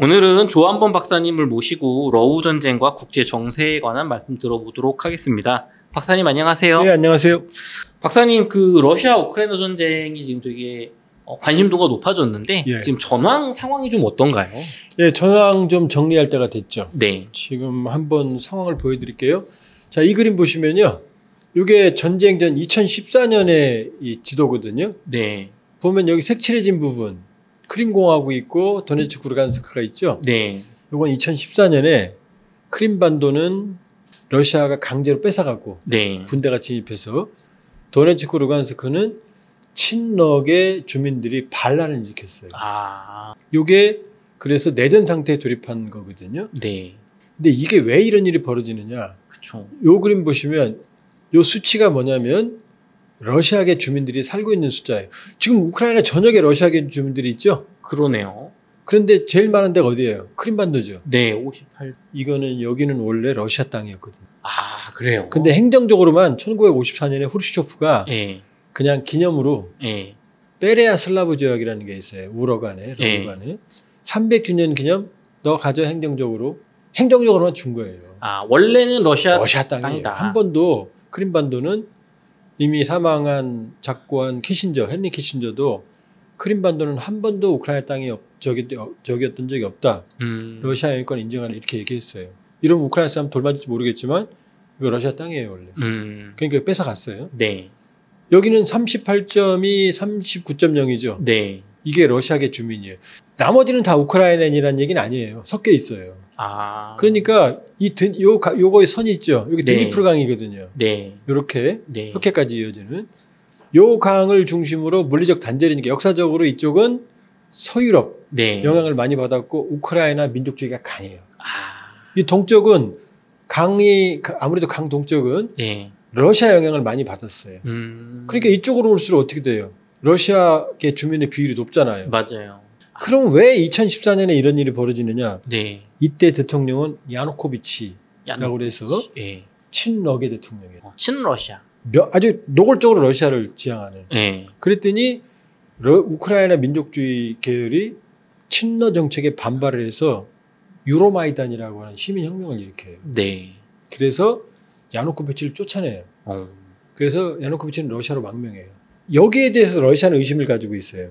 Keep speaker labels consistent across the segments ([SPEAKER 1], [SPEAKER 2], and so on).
[SPEAKER 1] 오늘은 조한범 박사님을 모시고 러우 전쟁과 국제 정세에 관한 말씀 들어보도록 하겠습니다. 박사님 안녕하세요.
[SPEAKER 2] 네, 안녕하세요.
[SPEAKER 1] 박사님, 그 러시아 우크라이나 전쟁이 지금 되게 관심도가 높아졌는데
[SPEAKER 2] 예.
[SPEAKER 1] 지금 전황 상황이 좀 어떤가요?
[SPEAKER 2] 예, 전황 좀 정리할 때가 됐죠.
[SPEAKER 1] 네.
[SPEAKER 2] 지금 한번 상황을 보여드릴게요. 자, 이 그림 보시면요. 이게 전쟁 전 2014년의 이 지도거든요.
[SPEAKER 1] 네.
[SPEAKER 2] 보면 여기 색칠해진 부분, 크림공화국이 있고 도네츠크 루간스크가 있죠.
[SPEAKER 1] 네.
[SPEAKER 2] 이건 2014년에 크림반도는 러시아가 강제로 뺏어가고
[SPEAKER 1] 네.
[SPEAKER 2] 군대가 진입해서 도네츠크 루간스크는 친러의 주민들이 반란을 일으켰어요.
[SPEAKER 1] 아.
[SPEAKER 2] 이게 그래서 내전 상태에 돌입한 거거든요.
[SPEAKER 1] 네.
[SPEAKER 2] 근데 이게 왜 이런 일이 벌어지느냐?
[SPEAKER 1] 그쵸.
[SPEAKER 2] 요 그림 보시면 요 수치가 뭐냐면 러시아계 주민들이 살고 있는 숫자예요. 지금 우크라이나 전역에 러시아계 주민들이 있죠?
[SPEAKER 1] 그러네요.
[SPEAKER 2] 그런데 제일 많은 데가 어디예요? 크림반도죠.
[SPEAKER 1] 네, 58.
[SPEAKER 2] 이거는 여기는 원래 러시아 땅이었거든요.
[SPEAKER 1] 아, 그래요?
[SPEAKER 2] 근데 행정적으로만 1954년에 후르시초프가
[SPEAKER 1] 예.
[SPEAKER 2] 그냥 기념으로
[SPEAKER 1] 예.
[SPEAKER 2] 베레아 슬라브 지역이라는 게 있어요. 우러간에,
[SPEAKER 1] 예.
[SPEAKER 2] 러우간에. 300주년 기념 너 가져 행정적으로만 준 거예요.
[SPEAKER 1] 아, 원래는 러시아
[SPEAKER 2] 땅이에요.
[SPEAKER 1] 땅이다.
[SPEAKER 2] 한 번도 크림반도는 이미 사망한 작고한 헨리 키신저도 크림반도는 한 번도 우크라이나 땅이 적이었던 적이 없다. 러시아 영유권 인정하는 이렇게 얘기했어요. 이러면 우크라이나 사람 돌맞을지 모르겠지만 이거 러시아 땅이에요 원래. 그러니까 뺏어갔어요.
[SPEAKER 1] 네.
[SPEAKER 2] 여기는 38.2, 39.0이죠.
[SPEAKER 1] 네.
[SPEAKER 2] 이게 러시아계 주민이에요. 나머지는 다 우크라이나인이라는 얘기는 아니에요. 섞여 있어요.
[SPEAKER 1] 아.
[SPEAKER 2] 그러니까 요거의 선이 있죠. 여기
[SPEAKER 1] 네.
[SPEAKER 2] 드니프르 강이거든요.
[SPEAKER 1] 네.
[SPEAKER 2] 이렇게
[SPEAKER 1] 네.
[SPEAKER 2] 이렇게까지 이어지는 요 강을 중심으로 물리적 단절이니까 역사적으로 이쪽은 서유럽
[SPEAKER 1] 네.
[SPEAKER 2] 영향을 많이 받았고 우크라이나 민족주의가 강해요.
[SPEAKER 1] 아.
[SPEAKER 2] 이 동쪽은 아무래도 강 동쪽은
[SPEAKER 1] 네.
[SPEAKER 2] 러시아 영향을 많이 받았어요. 그러니까 이쪽으로 올수록 어떻게 돼요? 러시아계 주민의 비율이 높잖아요.
[SPEAKER 1] 맞아요.
[SPEAKER 2] 그럼 왜 2014년에 이런 일이 벌어지느냐?
[SPEAKER 1] 네.
[SPEAKER 2] 이때 대통령은 야누코비치라고 그래서
[SPEAKER 1] 예.
[SPEAKER 2] 친러계 대통령이에요.
[SPEAKER 1] 친러시아.
[SPEAKER 2] 아주 노골적으로 러시아를 지향하는.
[SPEAKER 1] 예.
[SPEAKER 2] 그랬더니 우크라이나 민족주의 계열이 친러 정책에 반발을 해서 유로마이단이라고 하는 시민혁명을 일으켜요.
[SPEAKER 1] 네.
[SPEAKER 2] 그래서 야누코비치를 쫓아내요. 그래서 야누코비치는 러시아로 망명해요. 여기에 대해서 러시아는 의심을 가지고 있어요.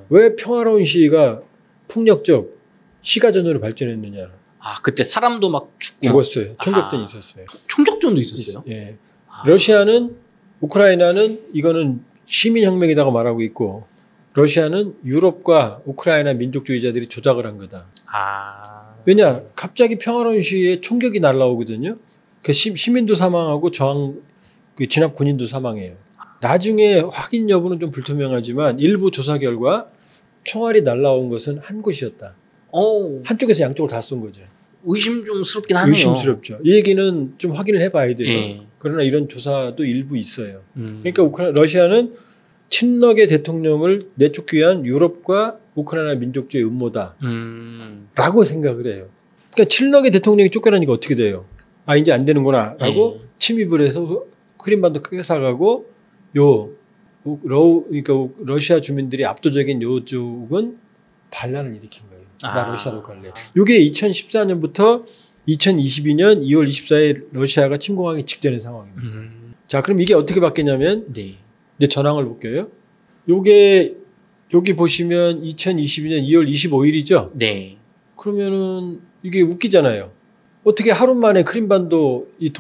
[SPEAKER 2] 왜 평화로운 시위가 폭력적 시가전으로 발전했느냐.
[SPEAKER 1] 아, 그때 사람도 막
[SPEAKER 2] 죽었어요. 총격전이 있었어요.
[SPEAKER 1] 총격전도 있었어요?
[SPEAKER 2] 예. 러시아는 우크라이나는 이거는 시민혁명이라고 말하고 있고 러시아는 유럽과 우크라이나 민족주의자들이 조작을 한 거다.
[SPEAKER 1] 아.
[SPEAKER 2] 왜냐? 갑자기 평화로운 시위에 총격이 날라오거든요. 그 시민도 사망하고 진압 군인도 사망해요. 나중에 확인 여부는 좀 불투명하지만 일부 조사 결과 총알이 날라온 것은 한 곳이었다. 한쪽에서 양쪽을 다 쏜 거죠.
[SPEAKER 1] 의심스럽긴 하네요.
[SPEAKER 2] 의심스럽죠. 이 얘기는 좀 확인을 해봐야 돼요.
[SPEAKER 1] 예.
[SPEAKER 2] 그러나 이런 조사도 일부 있어요. 그러니까 러시아는 친러계 대통령을 내쫓기 위한 유럽과 우크라이나 민족주의 음모다 라고 생각을 해요. 그러니까 친러계 대통령이 쫓겨나니까 어떻게 돼요? 아, 이제 안 되는구나 라고 침입을 해서 크림반도 뺏어가고 그러니까 러시아 주민들이 압도적인 요쪽은 반란을 일으킨 거예요. 나 러시아로 갈래. 이게 2014년부터 2022년 2월 24일 러시아가 침공하기 직전의 상황입니다. 자, 그럼 이게 어떻게 바뀌냐면
[SPEAKER 1] 네.
[SPEAKER 2] 이제 전황을 볼게요. 여기 보시면 2022년 2월 25일이죠.
[SPEAKER 1] 네.
[SPEAKER 2] 그러면은 이게 웃기잖아요. 어떻게 하루 만에 크림반도 이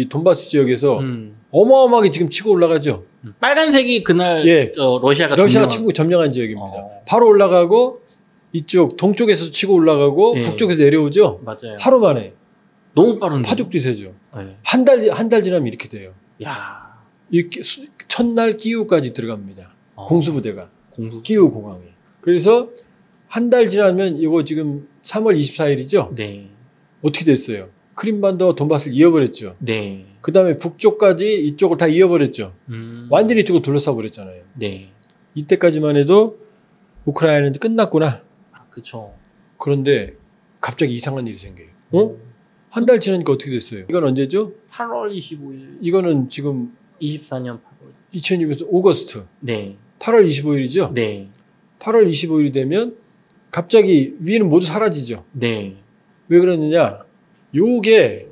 [SPEAKER 2] 돈바스 지역에서 어마어마하게 지금 치고 올라가죠.
[SPEAKER 1] 빨간색이 그날 러시아가
[SPEAKER 2] 치고 점령한 지역입니다. 바로 올라가고 이쪽 동쪽에서 치고 올라가고 북쪽에서 내려오죠.
[SPEAKER 1] 맞아요.
[SPEAKER 2] 하루 만에.
[SPEAKER 1] 너무 빠른데.
[SPEAKER 2] 파죽지세죠.
[SPEAKER 1] 네.
[SPEAKER 2] 한 달 지나면 이렇게 돼요.
[SPEAKER 1] 야.
[SPEAKER 2] 이렇게 첫날 키우까지 들어갑니다. 공수부대가. 키우 공항에. 그래서 한 달 지나면 이거 지금 3월 24일이죠.
[SPEAKER 1] 네.
[SPEAKER 2] 어떻게 됐어요? 크림반도와 돈바스를 이어버렸죠.
[SPEAKER 1] 네.
[SPEAKER 2] 그 다음에 북쪽까지 이쪽을 다 이어버렸죠. 완전히 이쪽을 둘러싸 버렸잖아요.
[SPEAKER 1] 네.
[SPEAKER 2] 이때까지만 해도 우크라이나는 끝났구나.
[SPEAKER 1] 그렇죠.
[SPEAKER 2] 그런데 갑자기 이상한 일이 생겨요. 한 달 지나니까 어떻게 됐어요? 이건 언제죠?
[SPEAKER 1] 8월 25일.
[SPEAKER 2] 이거는 지금
[SPEAKER 1] 24년 8월.
[SPEAKER 2] 2022년 오거스트.
[SPEAKER 1] 네.
[SPEAKER 2] 8월 25일이죠?
[SPEAKER 1] 네.
[SPEAKER 2] 8월 25일이 되면 갑자기 위는 모두 사라지죠.
[SPEAKER 1] 네.
[SPEAKER 2] 왜 그러느냐? 요게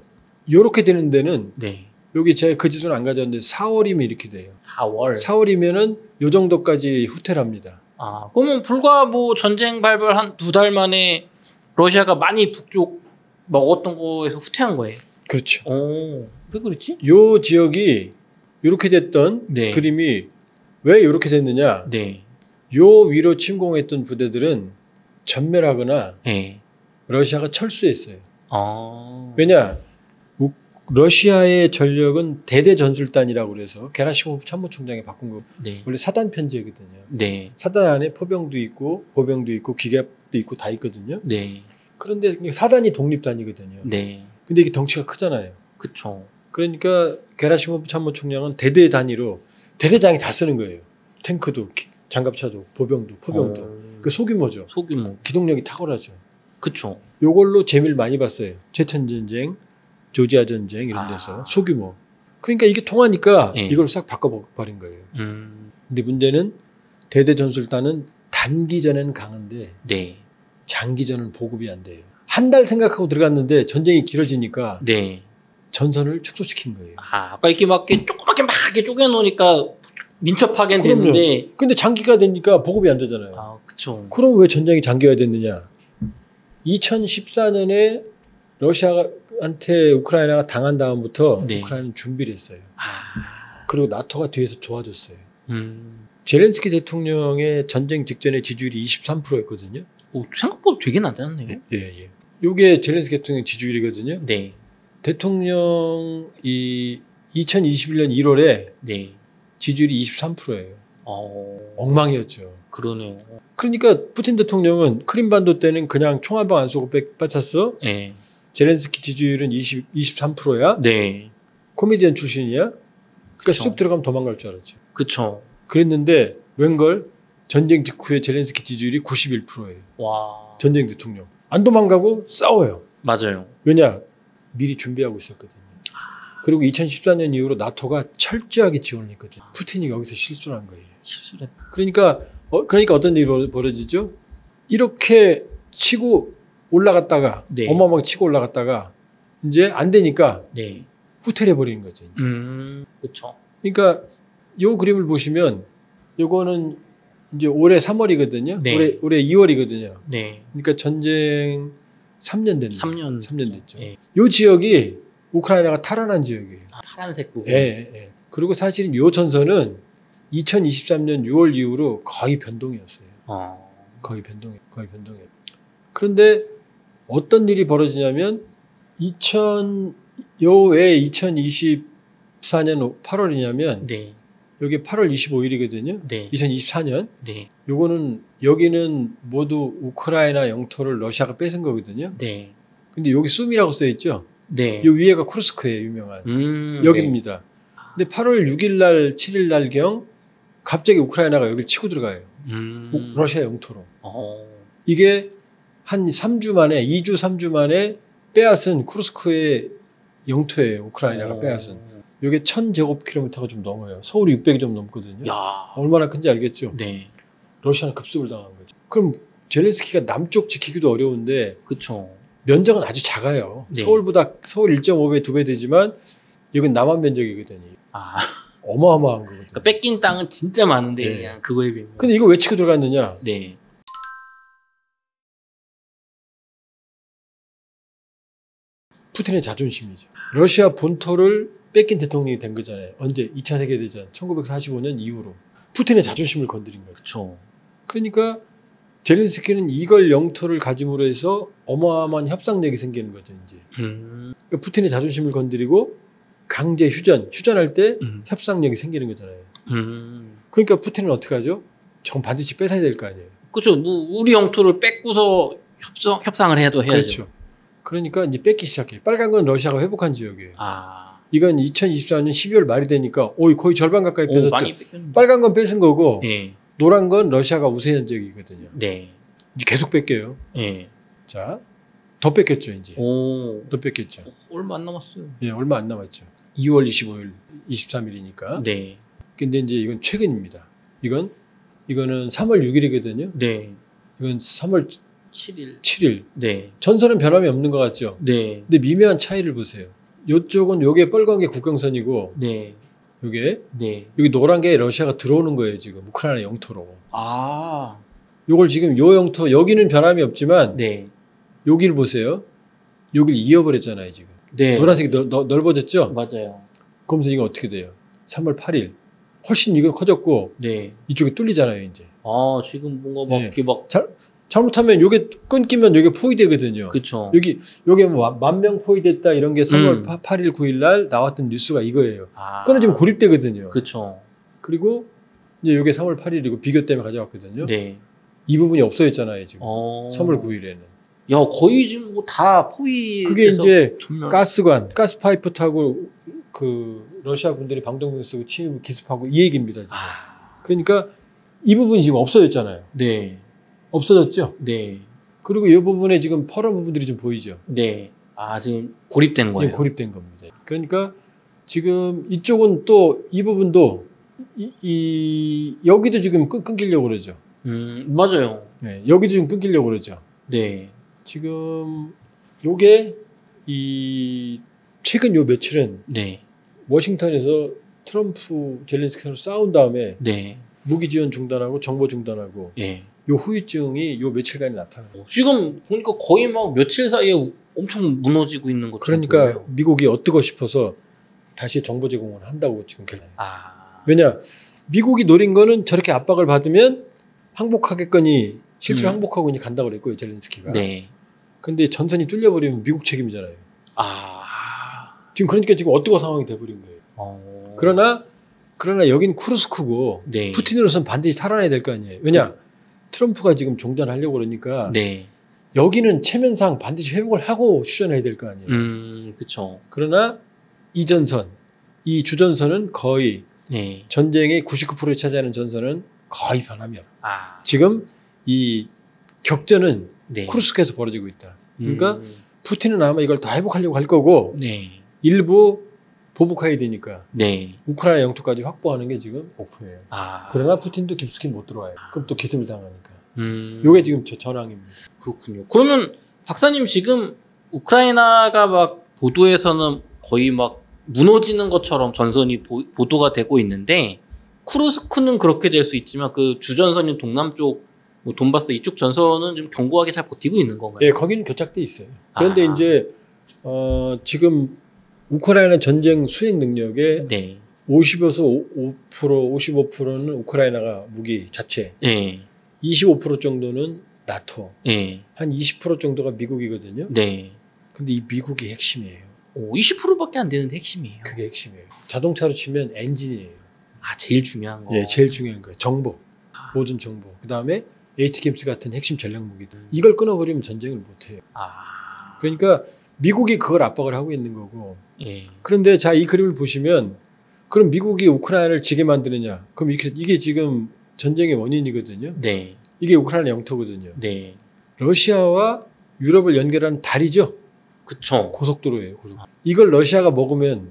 [SPEAKER 2] 요렇게 되는 데는
[SPEAKER 1] 네.
[SPEAKER 2] 여기 제가 그 지수는 안 가져왔는데 4월이면 이렇게 돼요.
[SPEAKER 1] 4월.
[SPEAKER 2] 4월이면은 요 정도까지 후퇴랍니다.
[SPEAKER 1] 아, 그러면 불과 뭐 전쟁 발발 한 2달 만에 러시아가 많이 북쪽 먹었던 거에서 후퇴한 거예요.
[SPEAKER 2] 그렇죠.
[SPEAKER 1] 왜 그랬지?
[SPEAKER 2] 요 지역이 요렇게 됐던
[SPEAKER 1] 네.
[SPEAKER 2] 그림이 왜 요렇게 됐느냐?
[SPEAKER 1] 네.
[SPEAKER 2] 요 위로 침공했던 부대들은 전멸하거나
[SPEAKER 1] 네.
[SPEAKER 2] 러시아가 철수했어요.
[SPEAKER 1] 왜냐?
[SPEAKER 2] 러시아의 전력은 대대전술단이라고 그래서 게라시모프 참모총장이 바꾼 거.
[SPEAKER 1] 네.
[SPEAKER 2] 원래 사단 편제거든요.
[SPEAKER 1] 네.
[SPEAKER 2] 사단 안에 포병도 있고 보병도 있고 기갑도 있고 다 있거든요.
[SPEAKER 1] 네.
[SPEAKER 2] 그런데 사단이 독립단이거든요.
[SPEAKER 1] 네.
[SPEAKER 2] 근데 이게 덩치가 크잖아요.
[SPEAKER 1] 그쵸.
[SPEAKER 2] 그러니까 게라시모프 참모총장은 대대 단위로 대대장이 다 쓰는 거예요. 탱크도 장갑차도 보병도 포병도. 그 소규모죠.
[SPEAKER 1] 소규모.
[SPEAKER 2] 기동력이 탁월하죠.
[SPEAKER 1] 그쵸.
[SPEAKER 2] 요걸로 재미를 많이 봤어요. 체천 전쟁, 조지아 전쟁 이런 데서 소규모. 그러니까 이게 통하니까
[SPEAKER 1] 네.
[SPEAKER 2] 이걸 싹 바꿔버린 거예요. 근데 문제는 대대전술단은 단기전에는 강한데
[SPEAKER 1] 네.
[SPEAKER 2] 장기전은 보급이 안 돼요. 한 달 생각하고 들어갔는데 전쟁이 길어지니까
[SPEAKER 1] 네.
[SPEAKER 2] 전선을 축소시킨 거예요.
[SPEAKER 1] 아까 이렇게 막 이렇게 조그맣게 막 이렇게 쪼개놓으니까 민첩하긴
[SPEAKER 2] 그럼요.
[SPEAKER 1] 되는데.
[SPEAKER 2] 근데 장기가 되니까 보급이 안 되잖아요.
[SPEAKER 1] 그쵸.
[SPEAKER 2] 그럼 왜 전쟁이 장기화 됐느냐? 2014년에 러시아한테 우크라이나가 당한 다음부터
[SPEAKER 1] 네.
[SPEAKER 2] 우크라이나는 준비를 했어요. 그리고 나토가 뒤에서 도와줬어요.
[SPEAKER 1] 음.
[SPEAKER 2] 제렌스키 대통령의 전쟁 직전에 지지율이 23%였거든요.
[SPEAKER 1] 생각보다 되게 낮았네요.
[SPEAKER 2] 예. 요게 제렌스키 대통령 지지율이거든요.
[SPEAKER 1] 네.
[SPEAKER 2] 대통령이 2021년 1월에
[SPEAKER 1] 네.
[SPEAKER 2] 지지율이 23%예요. 엉망이었죠.
[SPEAKER 1] 그러네요.
[SPEAKER 2] 그러니까 푸틴 대통령은 크림반도 때는 그냥 총 한 방 안 쏘고 뺏었어.
[SPEAKER 1] 네.
[SPEAKER 2] 제렌스키 지지율은 23%야.
[SPEAKER 1] 네.
[SPEAKER 2] 코미디언 출신이야. 그러니까
[SPEAKER 1] 그쵸.
[SPEAKER 2] 쑥 들어가면 도망갈 줄 알았죠.
[SPEAKER 1] 그쵸.
[SPEAKER 2] 그랬는데 웬걸 전쟁 직후에 제렌스키 지지율이 91%예요.
[SPEAKER 1] 와.
[SPEAKER 2] 전쟁 대통령. 안 도망가고 싸워요.
[SPEAKER 1] 맞아요.
[SPEAKER 2] 왜냐? 미리 준비하고 있었거든요. 그리고 2014년 이후로 나토가 철저하게 지원을 했거든요. 푸틴이 여기서 실수를 한 거예요.
[SPEAKER 1] 실수를.
[SPEAKER 2] 그러니까 어떤 일이 벌어지죠? 이렇게 치고 올라갔다가
[SPEAKER 1] 네.
[SPEAKER 2] 어마어마하게 치고 올라갔다가 이제 안 되니까
[SPEAKER 1] 네.
[SPEAKER 2] 후퇴를 해버리는 거죠. 이제.
[SPEAKER 1] 그쵸.
[SPEAKER 2] 그러니까 요 그림을 보시면 요거는 이제 올해 3월이거든요.
[SPEAKER 1] 네.
[SPEAKER 2] 올해 2월이거든요.
[SPEAKER 1] 네.
[SPEAKER 2] 그러니까 전쟁 3년 됐네요.
[SPEAKER 1] 3년
[SPEAKER 2] 됐죠.
[SPEAKER 1] 네.
[SPEAKER 2] 요 지역이 우크라이나가 탈환한 지역이에요.
[SPEAKER 1] 파란색 부분.
[SPEAKER 2] 예. 그리고 사실은 요 전선은 2023년 6월 이후로 거의 변동이었어요. 거의 변동이에요. 그런데 어떤 일이 벌어지냐면 2024년 8월이냐면
[SPEAKER 1] 네.
[SPEAKER 2] 여기 8월 25일이거든요.
[SPEAKER 1] 네.
[SPEAKER 2] 2024년.
[SPEAKER 1] 네.
[SPEAKER 2] 요거는 여기는 모두 우크라이나 영토를 러시아가 뺏은 거거든요.
[SPEAKER 1] 네.
[SPEAKER 2] 근데 여기 숨이라고 써 있죠.
[SPEAKER 1] 네.
[SPEAKER 2] 요 위에가 쿠르스크예요, 유명한. 여기입니다. 근데 8월 6일 날, 7일 날경 갑자기 우크라이나가 여기를 치고 들어가요. 러시아 영토로. 이게 한 3주 만에, 2주, 3주 만에 빼앗은 쿠르스크의 영토예요. 우크라이나가 빼앗은. 이게 1000제곱킬로미터가 좀 넘어요. 서울이 600이 좀 넘거든요.
[SPEAKER 1] 야.
[SPEAKER 2] 얼마나 큰지 알겠죠?
[SPEAKER 1] 네.
[SPEAKER 2] 러시아는 급습을 당한 거죠. 그럼 제렌스키가 남쪽 지키기도 어려운데
[SPEAKER 1] 그쵸.
[SPEAKER 2] 면적은 아주 작아요.
[SPEAKER 1] 네.
[SPEAKER 2] 서울 1.5배, 2배 되지만 여긴 남한 면적이거든요. 어마어마한 거거든요.
[SPEAKER 1] 그러니까 뺏긴 땅은 진짜 많은데
[SPEAKER 2] 네.
[SPEAKER 1] 그냥 그거에 비하면.
[SPEAKER 2] 근데 이거 왜 치고 들어갔느냐?
[SPEAKER 1] 네.
[SPEAKER 2] 푸틴의 자존심이죠. 러시아 본토를 뺏긴 대통령이 된 거잖아요. 언제? 2차 세계대전 1945년 이후로. 푸틴의 자존심을 건드린 거죠.
[SPEAKER 1] 그쵸.
[SPEAKER 2] 그러니까 젤렌스키는 이걸 영토를 가짐으로 해서 어마어마한 협상력이 생기는 거죠. 이제. 그러니까 푸틴의 자존심을 건드리고 강제 휴전할 때 협상력이 생기는 거잖아요. 그러니까 푸틴은 어떻게 하죠? 저건 반드시 뺏어야 될 거 아니에요.
[SPEAKER 1] 그렇죠. 우리 영토를 뺏고서 협상을 해야죠.
[SPEAKER 2] 그렇죠. 그러니까 이제 뺏기 시작해요. 빨간 건 러시아가 회복한 지역이에요. 이건 2024년 12월 말이 되니까 거의 절반 가까이 뺏었죠.
[SPEAKER 1] 많이 뺏겼는데.
[SPEAKER 2] 빨간 건 뺏은 거고
[SPEAKER 1] 네.
[SPEAKER 2] 노란 건 러시아가 우세한 지역이거든요.
[SPEAKER 1] 네.
[SPEAKER 2] 이제 계속 뺏겨요.
[SPEAKER 1] 네.
[SPEAKER 2] 자, 더 뺏겼죠 이제.
[SPEAKER 1] 더
[SPEAKER 2] 뺏겼죠.
[SPEAKER 1] 얼마 안 남았어요.
[SPEAKER 2] 예, 얼마 안 남았죠. 2월 25일, 23일이니까.
[SPEAKER 1] 네.
[SPEAKER 2] 근데 이제 이건 최근입니다. 이거는 3월 6일이거든요.
[SPEAKER 1] 네.
[SPEAKER 2] 이건 3월
[SPEAKER 1] 7일.
[SPEAKER 2] 7일.
[SPEAKER 1] 네.
[SPEAKER 2] 전선은 변함이 없는 것 같죠.
[SPEAKER 1] 네.
[SPEAKER 2] 근데 미묘한 차이를 보세요. 요쪽은 요게 빨간 게 국경선이고
[SPEAKER 1] 네.
[SPEAKER 2] 요게
[SPEAKER 1] 네.
[SPEAKER 2] 여기 노란 게 러시아가 들어오는 거예요, 지금. 우크라이나 영토로.
[SPEAKER 1] 아.
[SPEAKER 2] 요걸 지금 요 영토 여기는 변함이 없지만
[SPEAKER 1] 네.
[SPEAKER 2] 여기를 보세요. 여기를 이어버렸잖아요, 지금.
[SPEAKER 1] 네.
[SPEAKER 2] 노란색이 넓어졌죠?
[SPEAKER 1] 맞아요.
[SPEAKER 2] 그러면서 이거 어떻게 돼요? 3월 8일. 훨씬 이거 커졌고
[SPEAKER 1] 네.
[SPEAKER 2] 이쪽이 뚫리잖아요, 이제.
[SPEAKER 1] 아, 지금 뭔가 막
[SPEAKER 2] 네.
[SPEAKER 1] 이렇게 막
[SPEAKER 2] 잘못하면 요게 끊기면 요게 포위되거든요.
[SPEAKER 1] 그쵸.
[SPEAKER 2] 요게 뭐 10,000명 포위됐다 이런 게 3월 8일 9일 날 나왔던 뉴스가 이거예요.
[SPEAKER 1] 아.
[SPEAKER 2] 끊어지면 고립되거든요.
[SPEAKER 1] 그쵸.
[SPEAKER 2] 그리고 이제 요게 3월 8일이고 비교 때문에 가져왔거든요.
[SPEAKER 1] 네.
[SPEAKER 2] 이 부분이 없어졌잖아요, 지금. 3월 9일에는.
[SPEAKER 1] 야, 거의 지금 뭐 다 포위.
[SPEAKER 2] 그게 이제
[SPEAKER 1] 전멸.
[SPEAKER 2] 가스 파이프 타고 그 러시아 분들이 방독면 쓰고 침입 기습하고 이 얘기입니다, 지금.
[SPEAKER 1] 아.
[SPEAKER 2] 그러니까 이 부분이 지금 없어졌잖아요.
[SPEAKER 1] 네.
[SPEAKER 2] 없어졌죠?
[SPEAKER 1] 네.
[SPEAKER 2] 그리고 이 부분에 지금 파란 부분들이 좀 보이죠?
[SPEAKER 1] 네. 아, 지금 고립된 거예요.
[SPEAKER 2] 예, 고립된 겁니다. 그러니까 지금 이쪽은 또 이 부분도 여기도 지금 끊기려고 그러죠.
[SPEAKER 1] 맞아요.
[SPEAKER 2] 네, 여기도 지금 끊기려고 그러죠.
[SPEAKER 1] 네.
[SPEAKER 2] 지금 요게 이 최근 요 며칠은
[SPEAKER 1] 네.
[SPEAKER 2] 워싱턴에서 트럼프 젤렌스키랑 싸운 다음에
[SPEAKER 1] 네.
[SPEAKER 2] 무기 지원 중단하고 정보 중단하고
[SPEAKER 1] 예.
[SPEAKER 2] 요 후유증이 요 며칠간에 나타나요.
[SPEAKER 1] 지금 보니까 거의 막 며칠 사이에 엄청 무너지고 있는 것처럼
[SPEAKER 2] 그러니까
[SPEAKER 1] 보여요.
[SPEAKER 2] 미국이 어뜨고 싶어서 다시 정보 제공을 한다고 지금 결론이에요.
[SPEAKER 1] 아.
[SPEAKER 2] 왜냐? 미국이 노린 거는 저렇게 압박을 받으면 항복하겠거니 실제로 항복하고 이제 간다고 그랬고요, 젤렌스키가.
[SPEAKER 1] 네.
[SPEAKER 2] 근데 전선이 뚫려버리면 미국 책임이잖아요.
[SPEAKER 1] 아.
[SPEAKER 2] 지금 그러니까 지금 어뜨거 상황이 돼버린 거예요. 그러나 여긴 쿠르스크고
[SPEAKER 1] 네.
[SPEAKER 2] 푸틴으로서는 반드시 살아내야 될 거 아니에요. 왜냐? 트럼프가 지금 종전하려고 그러니까
[SPEAKER 1] 네.
[SPEAKER 2] 여기는 체면상 반드시 회복을 하고 휴전해야 될 거 아니에요.
[SPEAKER 1] 그쵸.
[SPEAKER 2] 그러나 이 전선, 이 주전선은 거의
[SPEAKER 1] 네.
[SPEAKER 2] 전쟁의 99%를 차지하는 전선은 거의 변함이 없어요.
[SPEAKER 1] 아.
[SPEAKER 2] 지금 이 격전은
[SPEAKER 1] 네.
[SPEAKER 2] 쿠르스크에서 벌어지고 있다. 그러니까 푸틴은 아마 이걸 다 회복하려고 할 거고
[SPEAKER 1] 네.
[SPEAKER 2] 일부 보복해야 되니까
[SPEAKER 1] 네.
[SPEAKER 2] 우크라이나 영토까지 확보하는 게 지금 목표예요.
[SPEAKER 1] 아.
[SPEAKER 2] 그러나 푸틴도 깊숙이 못 들어와요. 그럼 또 기습을 당하니까.
[SPEAKER 1] 음.
[SPEAKER 2] 요게 지금 전황입니다.
[SPEAKER 1] 그렇군요. 그러면 박사님 지금 우크라이나가 막 보도에서는 거의 막 무너지는 것처럼 전선이 보도가 되고 있는데 쿠르스크는 그렇게 될 수 있지만 그 주전선인 동남쪽 뭐 돈바스 이쪽 전선은 좀 견고하게 잘 버티고 있는 건가요?
[SPEAKER 2] 예, 거기는 교착돼 있어요. 그런데
[SPEAKER 1] 아.
[SPEAKER 2] 이제 지금 우크라이나 전쟁 수행 능력의
[SPEAKER 1] 네.
[SPEAKER 2] 50에서 55%는 우크라이나가 무기 자체,
[SPEAKER 1] 네.
[SPEAKER 2] 25% 정도는 나토,
[SPEAKER 1] 네.
[SPEAKER 2] 한 20% 정도가 미국이거든요.
[SPEAKER 1] 네.
[SPEAKER 2] 근데 이 미국이 핵심이에요.
[SPEAKER 1] 20%밖에 안 되는데 핵심이에요.
[SPEAKER 2] 그게 핵심이에요. 자동차로 치면 엔진이에요.
[SPEAKER 1] 아, 제일 중요한 거.
[SPEAKER 2] 예, 제일 중요한 거예요. 정보, 모든 정보. 그 다음에 에이티캠스 같은 핵심 전략 무기들. 이걸 끊어버리면 전쟁을 못해요.
[SPEAKER 1] 아.
[SPEAKER 2] 그러니까 미국이 그걸 압박을 하고 있는 거고.
[SPEAKER 1] 예.
[SPEAKER 2] 그런데 자, 이 그림을 보시면 그럼 미국이 우크라이나를 지게 만드느냐? 그럼 이게 지금 전쟁의 원인이거든요.
[SPEAKER 1] 네.
[SPEAKER 2] 이게 우크라이나 영토거든요.
[SPEAKER 1] 네.
[SPEAKER 2] 러시아와 유럽을 연결하는 다리죠.
[SPEAKER 1] 그쵸.
[SPEAKER 2] 고속도로예요. 이걸 러시아가 먹으면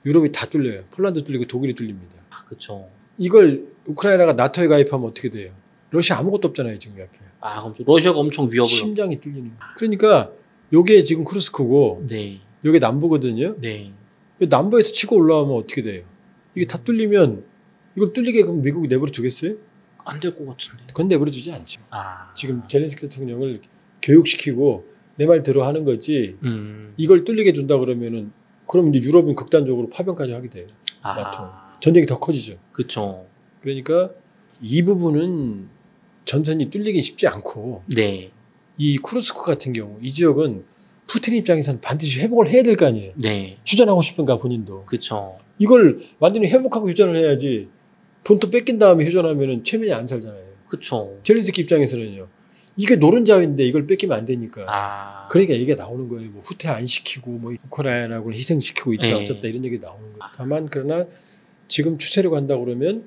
[SPEAKER 2] 유럽이 다 뚫려요. 폴란드 뚫리고 독일이 뚫립니다.
[SPEAKER 1] 아, 그쵸.
[SPEAKER 2] 이걸 우크라이나가 나토에 가입하면 어떻게 돼요? 러시아 아무것도 없잖아요, 지금 옆에.
[SPEAKER 1] 아, 그럼 러시아가 엄청 위협을.
[SPEAKER 2] 심장이 뚫리는 거예요. 그러니까 요게 지금 쿠르스크고
[SPEAKER 1] 네.
[SPEAKER 2] 요게 남부거든요.
[SPEAKER 1] 네.
[SPEAKER 2] 남부에서 치고 올라오면 어떻게 돼요? 이게 다 뚫리면 이걸 뚫리게 그럼 미국이 내버려 두겠어요?
[SPEAKER 1] 안 될 것 같은데.
[SPEAKER 2] 그건 내버려 두지 않죠.
[SPEAKER 1] 아.
[SPEAKER 2] 지금 젤렌스키 대통령을 교육시키고 내 말 들어 하는 거지. 이걸 뚫리게 둔다 그러면은 그럼 이제 유럽은 극단적으로 파병까지 하게 돼요. 나토. 전쟁이 더 커지죠.
[SPEAKER 1] 그쵸.
[SPEAKER 2] 그러니까 이 부분은 전선이 뚫리기 쉽지 않고
[SPEAKER 1] 네.
[SPEAKER 2] 이 쿠르스크 같은 경우 이 지역은 푸틴 입장에서는 반드시 회복을 해야 될 거 아니에요.
[SPEAKER 1] 네.
[SPEAKER 2] 휴전하고 싶은가 본인도.
[SPEAKER 1] 그쵸.
[SPEAKER 2] 이걸 완전히 회복하고 휴전을 해야지 본토 뺏긴 다음에 휴전하면은 체면이 안 살잖아요.
[SPEAKER 1] 그쵸.
[SPEAKER 2] 젤렌스키 입장에서는요. 이게 노른자위인데 이걸 뺏기면 안 되니까.
[SPEAKER 1] 아.
[SPEAKER 2] 그러니까 얘기가 나오는 거예요. 뭐 후퇴 안 시키고 뭐 우크라이나를 희생시키고 있다
[SPEAKER 1] 네.
[SPEAKER 2] 어쩌다 이런 얘기 나오는 거예요. 다만 그러나 지금 추세로 간다 그러면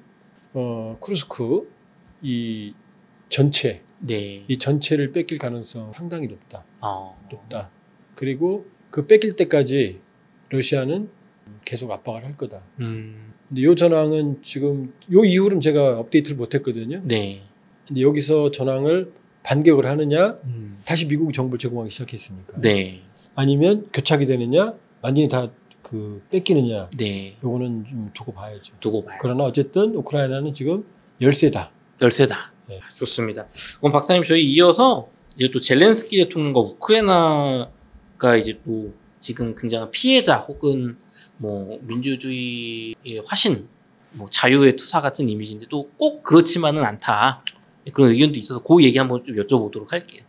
[SPEAKER 2] 쿠르스크 이 전체
[SPEAKER 1] 네.
[SPEAKER 2] 이 전체를 뺏길 가능성 상당히 높다.
[SPEAKER 1] 아.
[SPEAKER 2] 높다. 그리고 그 뺏길 때까지 러시아는 계속 압박을 할 거다. 근데 이 전황은 지금 요 이후로는 제가 업데이트를 못 했거든요.
[SPEAKER 1] 네.
[SPEAKER 2] 근데 여기서 전황을 반격을 하느냐, 다시 미국 정부를 제공하기 시작했으니까.
[SPEAKER 1] 네.
[SPEAKER 2] 아니면 교착이 되느냐, 완전히 다 뺏기느냐.
[SPEAKER 1] 네.
[SPEAKER 2] 요거는 좀 두고 봐야죠.
[SPEAKER 1] 두고 봐요.
[SPEAKER 2] 그러나 어쨌든 우크라이나는 지금 열세다.
[SPEAKER 1] 열세다. 네. 좋습니다. 그럼 박사님 저희 이어서 이제 또 젤렌스키 대통령과 우크라이나가 이제 또 지금 굉장한 피해자 혹은 뭐 민주주의의 화신, 뭐 자유의 투사 같은 이미지인데 또 꼭 그렇지만은 않다. 그런 의견도 있어서 그 얘기 한번 좀 여쭤보도록 할게요.